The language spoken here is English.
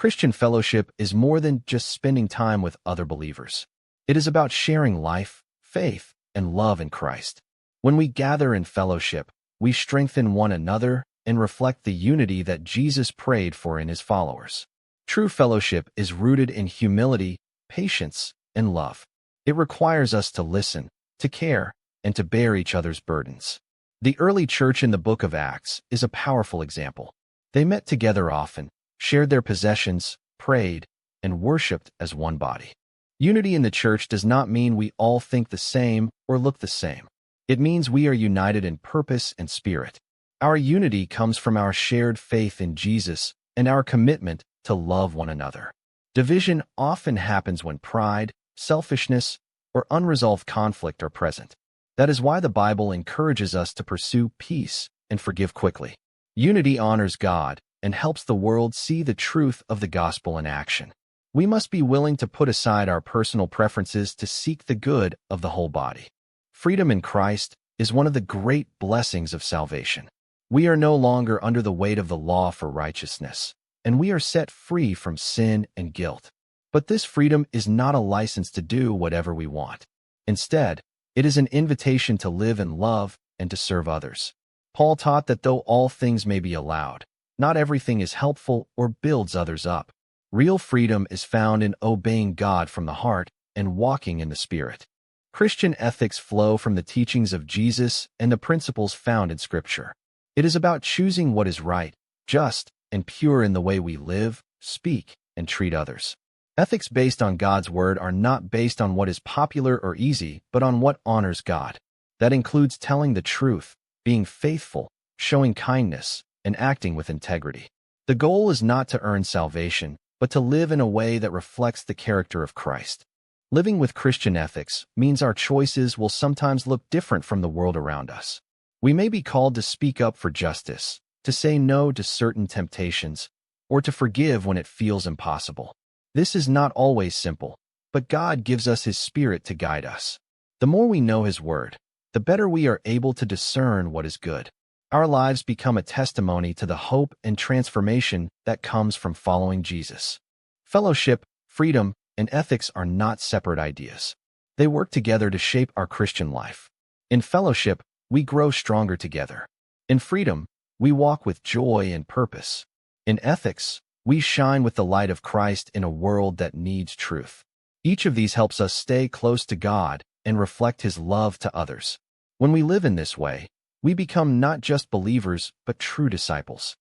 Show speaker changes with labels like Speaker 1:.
Speaker 1: Christian fellowship is more than just spending time with other believers. It is about sharing life, faith, and love in Christ. When we gather in fellowship, we strengthen one another and reflect the unity that Jesus prayed for in his followers. True fellowship is rooted in humility, patience, and love. It requires us to listen, to care, and to bear each other's burdens. The early church in the book of Acts is a powerful example. They met together often, shared their possessions, prayed, and worshiped as one body. Unity in the church does not mean we all think the same or look the same. It means we are united in purpose and spirit. Our unity comes from our shared faith in Jesus and our commitment to love one another. Division often happens when pride, selfishness, or unresolved conflict are present. That is why the Bible encourages us to pursue peace and forgive quickly. Unity honors God and helps the world see the truth of the gospel in action. We must be willing to put aside our personal preferences to seek the good of the whole body. Freedom in Christ is one of the great blessings of salvation. We are no longer under the weight of the law for righteousness, and we are set free from sin and guilt. But this freedom is not a license to do whatever we want. Instead, it is an invitation to live in love and to serve others. Paul taught that though all things may be allowed, not everything is helpful or builds others up. Real freedom is found in obeying God from the heart and walking in the Spirit. Christian ethics flow from the teachings of Jesus and the principles found in Scripture. It is about choosing what is right, just, and pure in the way we live, speak, and treat others. Ethics based on God's Word are not based on what is popular or easy, but on what honors God. That includes telling the truth, being faithful, showing kindness, and acting with integrity. The goal is not to earn salvation, but to live in a way that reflects the character of Christ. Living with Christian ethics means our choices will sometimes look different from the world around us. We may be called to speak up for justice, to say no to certain temptations, or to forgive when it feels impossible. This is not always simple, but God gives us His Spirit to guide us. The more we know His Word, the better we are able to discern what is good. Our lives become a testimony to the hope and transformation that comes from following Jesus. Fellowship, freedom, and ethics are not separate ideas. They work together to shape our Christian life. In fellowship, we grow stronger together. In freedom, we walk with joy and purpose. In ethics, we shine with the light of Christ in a world that needs truth. Each of these helps us stay close to God and reflect His love to others. When we live in this way, we become not just believers, but true disciples.